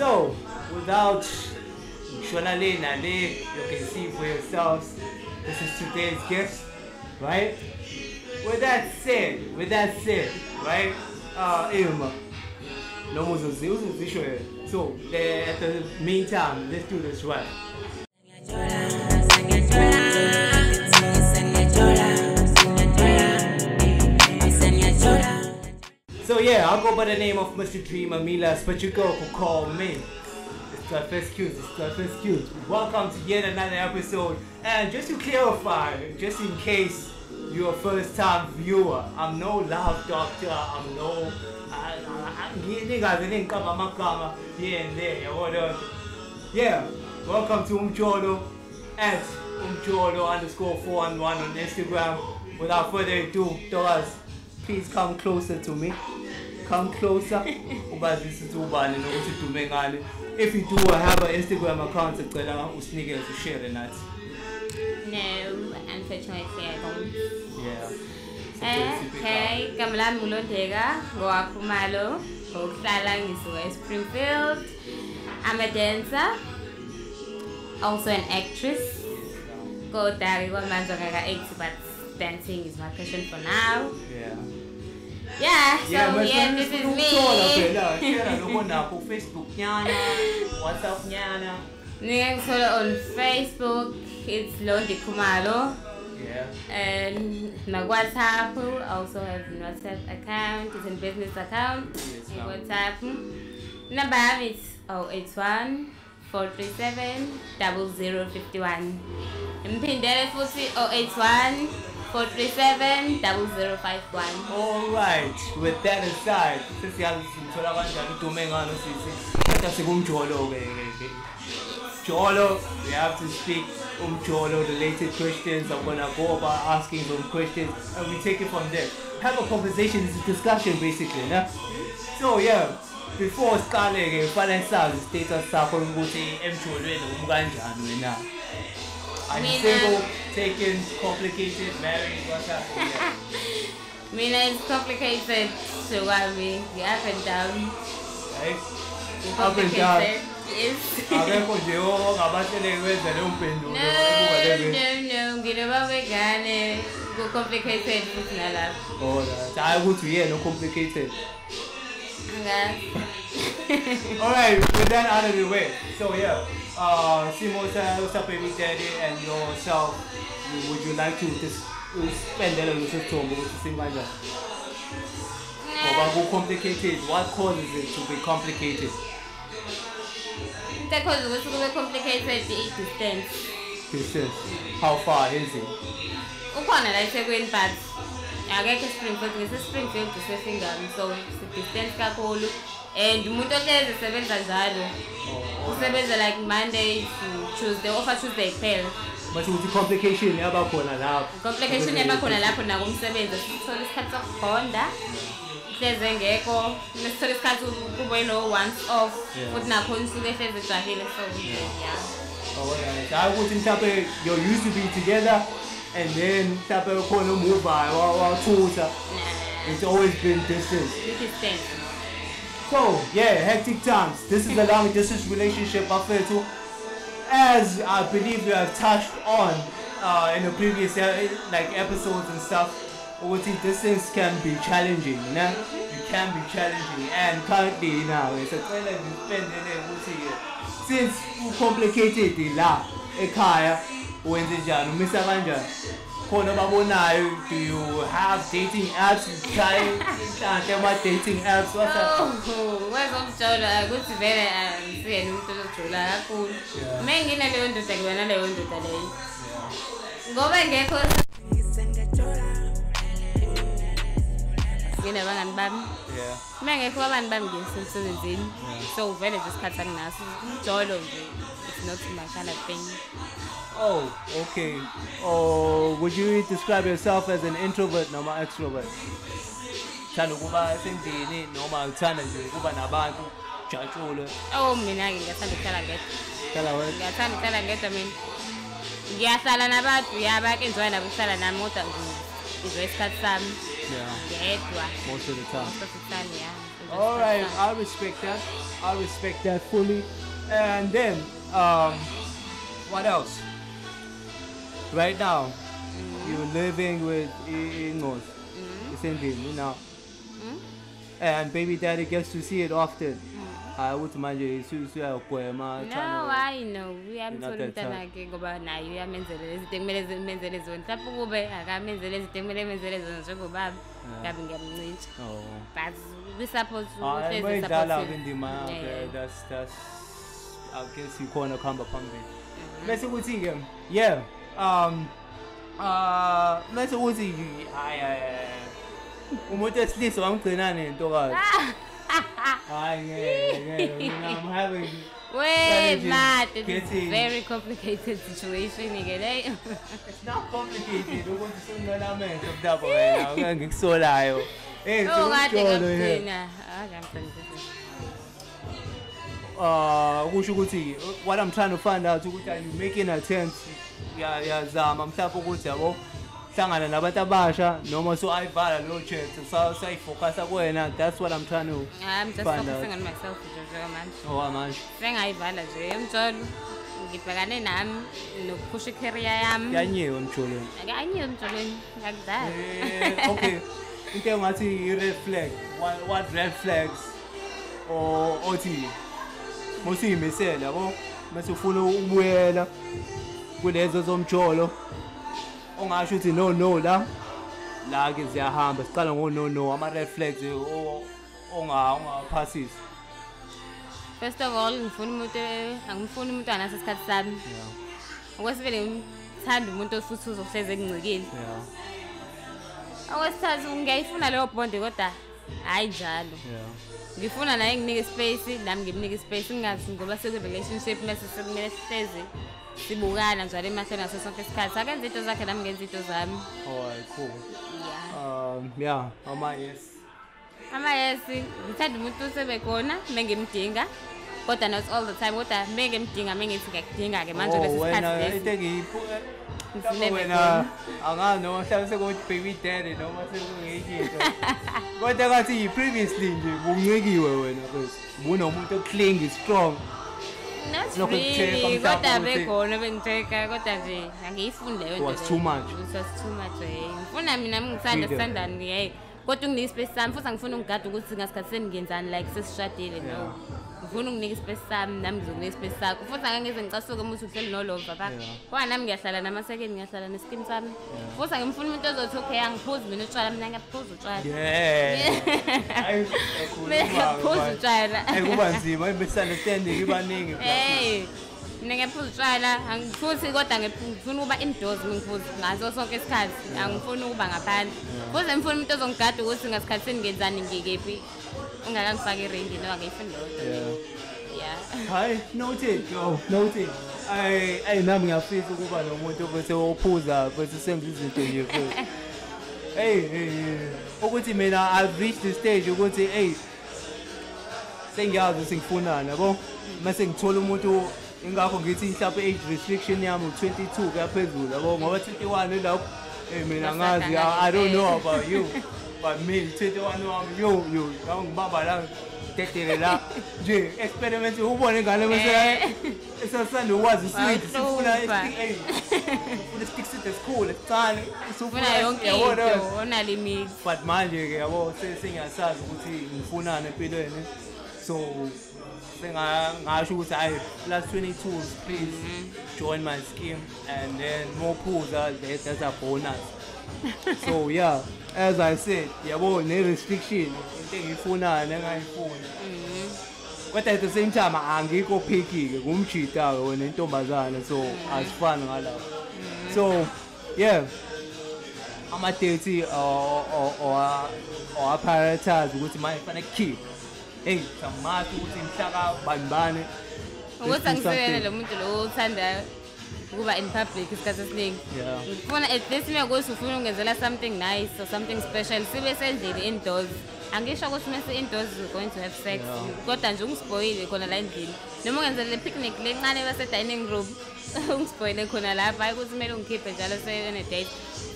So, without Shonale Nale, you can see for yourselves, this is today's guest, right? With that said, right? Irma, no more so, at the meantime, let's do this right. So yeah, I'll go by the name of Mr. Dreamer Milas, but you go could call me. It's first cute. Welcome to yet another episode. And just to clarify, just in case you're a first time viewer, I'm no love doctor, I'm no here and there. Yeah, welcome to Umjolo at Umjolo_411 on Instagram. Without further ado, Doras, please come closer to me. Come closer. If you do have an Instagram account, share it. No, unfortunately I don't. Yeah. Okay, I'm Londeka, Khumalo, in Springfield. I'm a dancer, also an actress. Go but dancing is my passion for now. Yeah, so this is me. Facebook, WhatsApp, on Facebook, it's Londeka. Yeah. And my WhatsApp, I also have a WhatsApp account, it's a business account. WhatsApp number is 081 437 0051. Mpindele futhi 081 437 0051. Alright, with that aside, since you have Jolo, we have to speak Umjolo related questions. I'm gonna go about asking them questions and we take it from there. Have a conversation, it's a discussion basically, yeah? So yeah, before starting, financial status Are you single, taken, complicated, married, what's happening? It's complicated, so I mean, up and down. Right? Up and down. Yes. No, go complicated. Oh, I would hear no complicated. Alright, with that out of the way. So yeah, Simota, baby daddy, and yourself, would you like to spend a little time with the same like that? Or complicated? What causes it to be complicated? Because what's complicated is distance. Distance. How far is it? I say going back. I get Springfield, it's Springfield to Seffingham, so distance kakhulu. And umuntu ohlezi sebenza njalo. Usebenza like Monday to Tuesday, offer Tuesday kuphela. But with the complication yabakhona lapho. Complication yabakhona lapho na kumsebenza sithola isikhathi sokuhonda. Hleze ngekho, nesithola isikhathi kube no once off. Futhi nakho insuku ehleze ejahile so yeah. Alright. I would think you used to be together and then move by it's always been distance. So yeah, hectic times. This is a long distance relationship I feel too. As I believe you have touched on in the previous episodes and stuff, distance can be challenging, you know? It can be challenging, and currently now it's a since you complicated the la ekaya when the janu Mr. Ranja do you have dating apps? You try about dating apps? What's up? Where's Umjolo? Good to be there and cool. Mengina leyo ndoda kuwena leyo ndoda leyo. Ngoba ngekho ngine bangani bami. Yeah. Mengekho abantu bami ngisemsebenzini. So vele nje isikhathi anginaso. Umjolo nje it's not my kind of thing. Oh, okay. Oh, would you describe yourself as an introvert noma extrovert? Thanda ukuba sendini noma uthanda nje ukuba nabantu jatshule? Oh, mina ngiyathanda ukuhlala ngedwa. Hlala wena? Ngiyathanda ukuhlala ngedwa mina. Ngiyahlala nabantu, enjoy nabo ukuhlala nami kodwa nje isikhathi sami. Yeah. Ngedwa. Most of the time. Most of the time, yeah. All right, I respect that. I respect that fully. And then, what else? Right now, you're living with in-laws. You know. And baby daddy gets to see it often. I would imagine no, I know. We are told that ngoba nayo uyamenzela izinto ekumele zimenzele zona. Mhlawumbe kube akamenzele izinto ekumele menzele zona njengobaba. Ngabe ngiyamncintsha. Oh. But we suppose to that's I guess you corner khamba phambili. Bese kuthi ke yeah. Bese kuthi umuntu esilisa wamgcina nentokazi. I'm having wait, Matt, it's a very complicated situation. It's not complicated. You want to say no element of that boy. I'm going to so lie. Hey, so what I'm trying to find out is that you making attempts. Yeah, I'm talking about yabo. Hlangana nabantu abasha noma so ayivala lo chat sayifocus kuwena. That's what I'm trying to I'm just focusing on myself man. Oh man. Sengayivala nje umjolo ngibhekane nami nokuphusha career yami. Yanyiwe umjolo. Akanyiwe umjolo like that. Okay. Into ngathi red flag. What red flags or othi musiyimisela yabo mase ufuna ubuyela kulezo zomjolo. Ongasho uthi no la ke ziyahamba siqala no ama red flags ongaphasisi. First of all angifuni umuntu anasesikhathi sami. Okwesibili ngithanda umuntu ofuthi uzohleze engcikile. Okwesithathu ngiyayifuna leyo bond kodwa hayi njalo. Ngifuna naye nginike space nami ngimnike space ngingathi ngoba seku relationship mase sekumele sihleze sibukana njalo emahlweni ngaso sonke isikhathi akenza into zakhe nami ngenza into zami. Alright, cool. Yeah. Ama yes ngithanda umuntu osebekhona mengimdinga kodwa not all the time kodwa mengimdinga mengithi ngiyakudinga ke manje lesikhathi wena angano mhlawumbe sekuthi baby daddy noma sekungeyinto kodwa kathi previously nje buncekiwe wena bese bunomuntu ocling strong. Not really, kodwa bekhona bengitheka kodwa nje angiyifunde leyo nto. Was too much. It was too much. Ngifuna mina ngithanda sithandani hey kodwa unginike space sami futhi angifuna ungigada ukuthi ngasikhathi seningenzani like sesishadile no. Ngifuna unginike space sami nami ngizokunika space sakho futhi angeke ngicasuke umuntu uhleli nolova pha. Ngoba nami ngiyahlala namasekeni ngiyahlala neskin sami. Futhi angifuni umuntu ozothi okay angiphuzi mina utshwala mina ngiyaphuza utshwala. Hayi ngiyaphuza utshwala. Kuba nzima misunderstanding ibaningi. Mina ngiyaphuza utshwala futhi kodwa ngifuna ukuba indoors ngiphuza ngaso sonke isikhathi angifuni ukuba ngaphandle. Futhi ngifuna umuntu ozongigada ukuthi ngasikhathi seningenzani ngikephi. Ungakangifaki iringi no angifuni lotho. Yeah. Hayi noted. Nami ngiyafisa ukuba nomuntu bese ophuza bese senza izinto nje futhi. Ukuthi mina I've reached the stage ukuthi sengiyazi singifunana yabo mase ngithola umuntu ingakho ngithi mhlawumbe age restriction yami 22 kuyaphezulu yabo ngoba 21 lapho mina ngazi I don't know about you but me 21 wami yo ngibamba la tetele la nje experiment ubone ingane bese esasanda ukwazi sweet sifuna stick to the school etsani usufuna yonke into ona limit but manje ke yabo sengiyasazi ukuthi ngifunana empilweni so ngasho ukuthi I plus 22 please join my scheme and then more pools that's a bonus. So yeah, as I said yabo ne restriction into engifuna nengayifuni but at the same time angikho picky ke kumjita wena intombazana so asifani ngalapho. So yeah ama dates or prioritize ukuthi manje fanele keep samathi ukuthi mhlaka banibane ukuthi angisekele lo muntu lo uthandayo ukuba in public isikhathi esiningi. Ngifuna at least mina ukuthi ufuna ungenzela something nice or something special sibe sendlini indoors angisho ukuthi mase indoors going to have sex kodwa nje ungispoile khona la endlini noma ungenze le picnic lencane base dining room ungispoile khona lapha hayi ukuthi kumele ungikhiphe njalo seyona date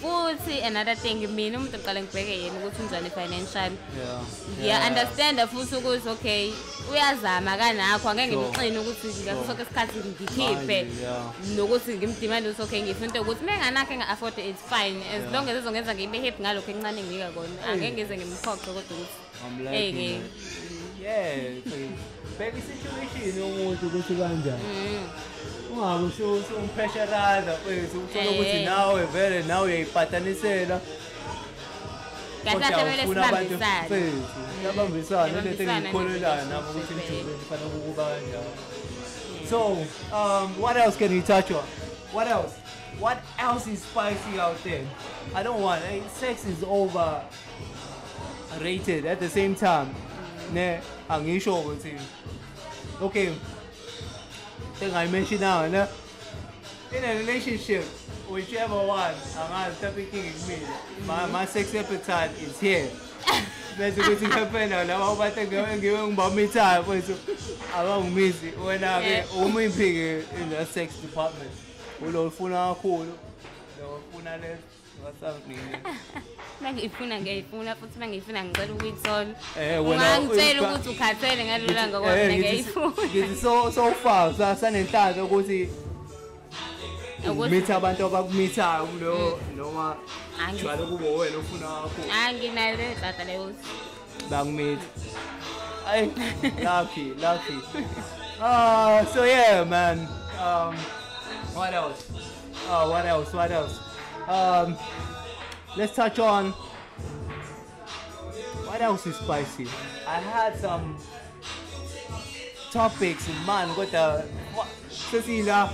futhi another thing mina umuntu uqala ngibheke yena ukuthi unjani financial understand futhi ukuthi okay uyazama kanakho angeke ngimxine ukuthi ngaso sonke isikhathi ngikhiphe nokuthi ngimdemand ukuthi okay ngifuna ukuthi menganakhe nga-afford it's fine as long as izongenza ngibe happy ngalokho encane ngika kona angeke ngize ngimkhokhe kodwa ukuthi bheka i-situation yomuntu ukuthi kanjani ungabe usumpressurize mfethu uthola ukuthi nawe vele nawe uyayipatanisela Labambisana into engikholelayo nabo ukuthi emjobeni kufanele ukuba kanjalo. So, what else can you touch on? What else? What else is spicy out there? I don't want. Sex is overrated at the same time. Ne, angisho ukuthi. Okay. Thing I mentioned now, in a relationship, whichever one, I'm thinking me. My sex appetite is here. That's what thing happen now. Now I'm about to go and give him me time. I won't miss it when I get woman pig in the sex department. We don't phone our call. No phone left. What's happening? Ngifuna futhi mangifuna ngicela ukuyithola ungangitshela ukuthi ukhathele ngalula ngoba ngiyifuna ngithi so far sanenhlanhla ukuthi umitha abantu abakumithayo kulo noma njalo kube wena ufuna wakho anginayo le tata leyo bangimitha ay lucky so yeah man what else let's touch on what else is spicy. I had some topics in mind, but Cecilia,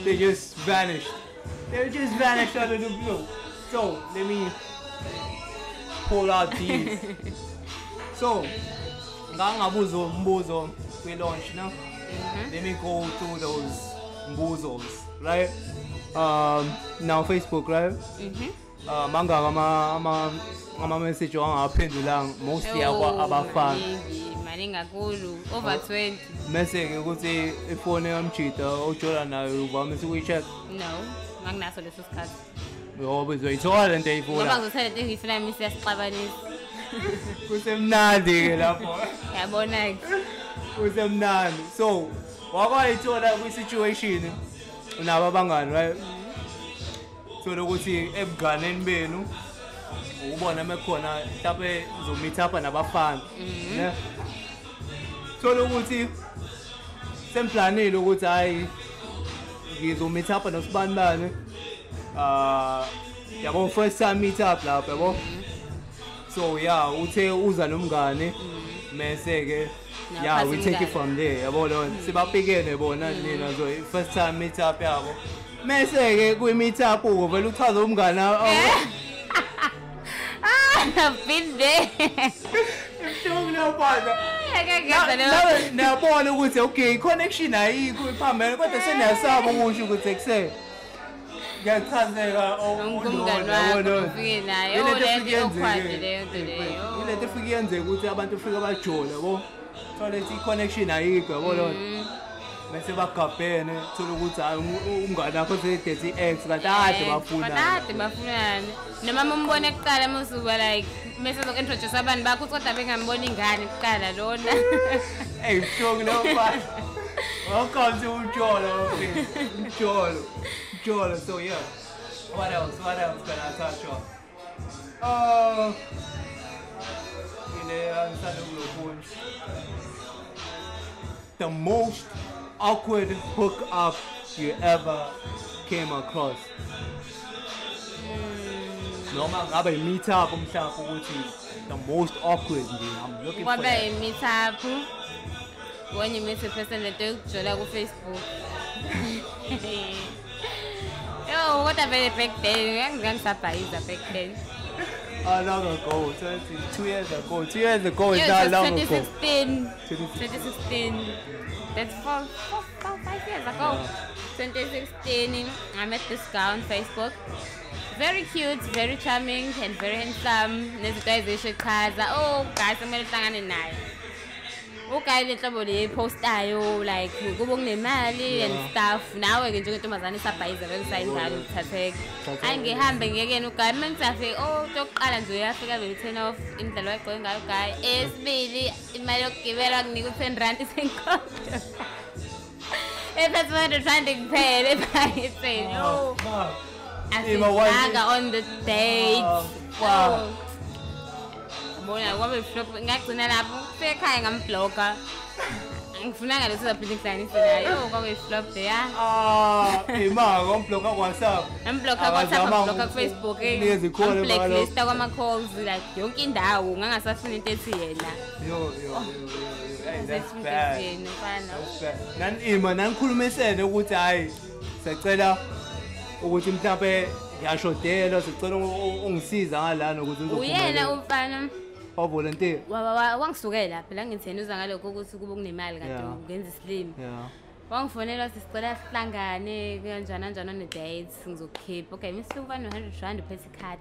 they just vanished. They just vanished out of the blue. So let me pull out these. So, mbuzo we launch now. Let me go through those mbuzos, right? Now Facebook, right? Manga ama message wangaphendulanga mostly abafana manje ngakhulu over 20 message ukuthi ifone yamjida ojola nayo uvamise ukuyicheck no nganginaso leso sikhathi ngoba uzoyithola lento eyifuna ngoba ngizothola lento engifuna misi yasixabanisa kusemnandi ke lapho yabona ke kusemnandi so wakwayithola kwi situation unabo abangani right so lokuthi ebuganeni benu ubona mekhona mhlawumbe uzomeet up nabafana ne so lokuthi semplanile ukuthi hayi ngizomeet up nosibani yabo first time meet up lapho yabo so yeah uthe uza nomngane mase ke yeah we take it from there yabo lo sibapikene bona nina zo first time meet up yabo mase ke kwi meet up uvela uchaza umngane I've been there. Nabona ukuthi okay connection ayikho iphambene kodwa seniyasaba ukusho ukuthi ekuse ngiyachazeleka umngane wakho ufike naye lento okhwadi lento leyo ilento ifike yenze ukuthi abantu ufike bajola yabo thola ithi connection ayikho yabo lo bese bagabhene thola ukuthi umngane wakho sedethi ex kanti ade bafunana noma umbone kuqala musuka like mase zokintroduce abantu bakho kodwa bengamboni ingane kuqala lona hey strong no fight welcome to Umjolo so yeah what else can I touch on the most awkward hookup you ever came across noma ngabe meet up mhlawumbe ukuthi the most awkward nje I'm looking for a meet up when you meet a person that ujola ku Facebook yo what a very back then ngangisabhayiza back then How long ago? 2 years ago. 2 years ago is Yeah, not it was long ago. 2016. 2016. 2016. That's 5 years ago. 2016. I met this guy on Facebook. Very cute, very charming, and very handsome. Nezinto ezishiqhaza. Oh, guys, kumele uhlangane naye. Uguy lenhlobo le postayo like kube kunemali and stuff. Nawe ke njengentombazane isabhayiza vele sayingalo uthatheke. Angihambe ngiyekena uguy mangizafike oqala nje uyafika be 10 off indlela wayegqoke ngayo uguy. Esibili imali yokugibela kunika u10 isenkonto. That's what I'm trying to pay. I say no. On the date. Wow. Bona kwabe flop ngagcina lapho sekhaya ngamblocker. Ngifuna ngalo sizaphinde ngihlanganise naye. Kwabe flop there. Ima ngomblocker WhatsApp. Ngamblocker WhatsApp, ngamblocker Facebook. Blacklist kwama calls like yonke indawo ngangasafuna into ethi yena. Yo. That's bad. Nanikhulumisene ukuthi hayi sicela ukuthi mhlawumbe ngiyashodela sicela ungisiza ngalana ukuthi ngizophumelela. Uyena umfana volunteer. Wangisukela phela ngithena uza ngalokho ukuthi kube kunemali kade ngenza islim. Wangifonela sicela sihlangane kanjani on the dates ngizokhipha. Okay, Mr. Ufana R100 uphethe card.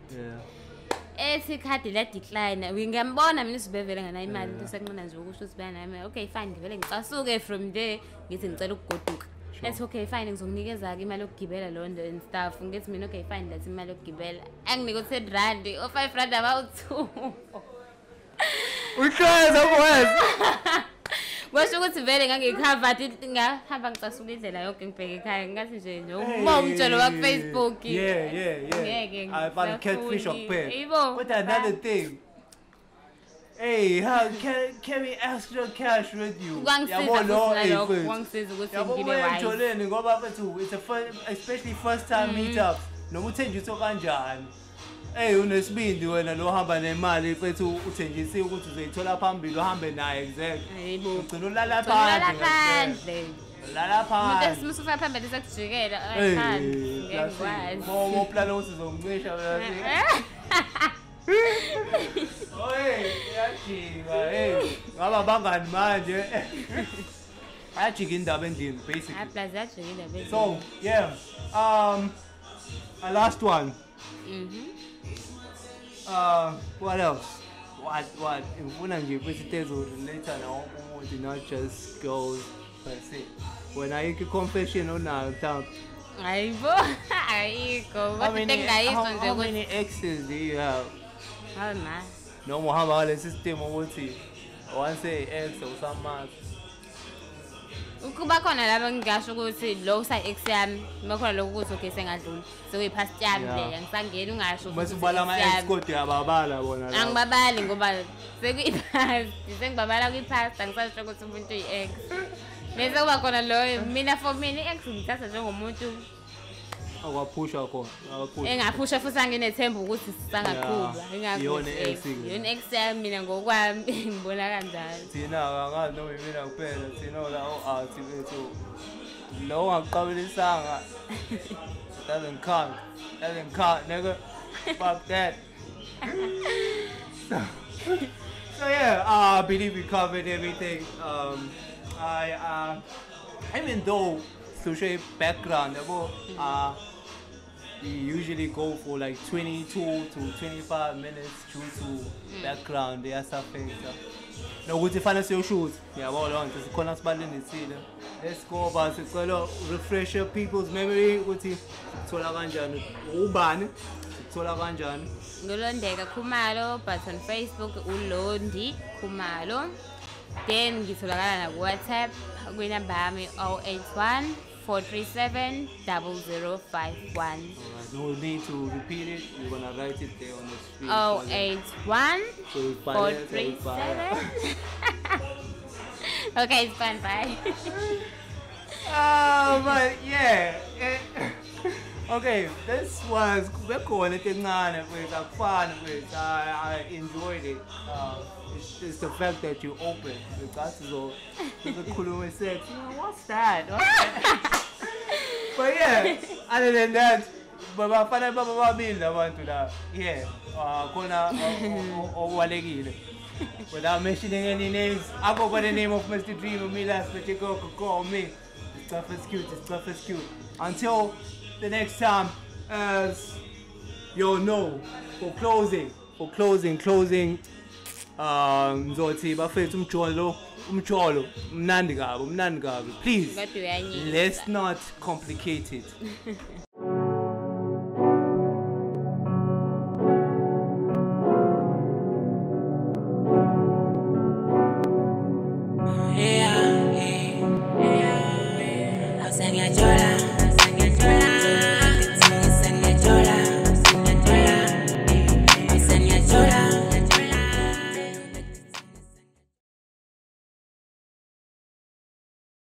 Ethi card la decline. Ngiyambona mina sibevele ngana imali into sekunqina nje ukusho ukuthi bana okay fine ngivele ngicasuke from there ngithi ngicela ukugoduka. Ethi okay fine ngizokunikeza ke imali yokugibela London and stuff. Ngithi mina okay fine that's imali yokugibela. Anginike u10 o 5 rand about 2. Uhleza boys. Washo ukuthi vele ngangicovered ngahamba ngicasuka indlela yonke ngibheke ekhaya ngathi nje no umjolo wa Facebook. Yeah. I found catfish of pay. But another thing. Hey, how can we ask your cash with you? Wangisiza ukuthi ngibe wise. Ngoba bethu it's a first, especially first time meetup. Noma uthenjiswa kanjani? Hey, unesibindi wena lo hamba nemali bethu uthenjisiwe ukuthi uzoyithola phambili uhambe naye exactly. Hayibo. Ugcina ulala phandle. Lala phandle. Umuntu esimsusa phambili sekujikela ayikhange. Ngekwazi. Mo plan ukuthi uzongicisha wena. Oye, yajika. Hey, ngaba bangani manje? Ajika indaba endlini basically. Aplaza ajika indaba endlini. So, yeah. A last one. What else? What? Ngifuna nje bese relate nawo umuntu not just girls per se. When I get confession onayo mhlawumbe. Hayibo. Ayikho. How many exes do you have? Hawu ma. Noma uhamba ngale system ukuthi once ex usamaz. Ukuba khona laba ngingasho ukuthi lo usa ex yami bakhona lokho ukuthi okay sengadlula sekuyipast yami le ngisangena ungasho ukuthi mase ubala ama ex kodwa ababala bona la angibabali ngoba sekuyipast sengibabala kuyipast angisasho ukuthi umuntu uyi ex bese kuba khona lo mina for mina ex ngithatha njengomuntu akwaphusha khona engaphusha futhi anginethemba ukuthi sisangaqhuba yona ex ex yami mina ngokwami ngibona kanjalo thina angazi noma mina kuphela thina la art bethu lo ungaqabelisanga doesn't count nigga fuck that so yeah I believe we covered everything even though social background we usually go for like 22 to 25 minutes due to background yasafeka nokuthi fanele siyoshoot yabo lonke sikhona sibalindisile let's go but sicela refresh people's memory ukuthi sithola kanjani ubani sithola kanjani ngolondeka Khumalo but on Facebook uLondi Khumalo then ngitholakala na WhatsApp kwinamba yami 081 437 0051. No need to repeat it. You're gonna write it there on the screen. 081 437. Okay, it's fine. Bye. But yeah. Okay, this was bekhona encane mfethu fun mfethu I enjoyed it. It's the fact that you open because uzokhuluma sex. What's that? But yeah, other than that, bafana bababili labantu la. Yeah. Khona owalekile. Without mentioning any names, I go by the name of Mr. Dreamer. Me last, but you go call me. It's tough as cute. It's tough as cute. Until the next time, as you'll know, for closing, Nzothi bafethu umjolo mnandi kabi. Please, let's not complicate it. Jordan.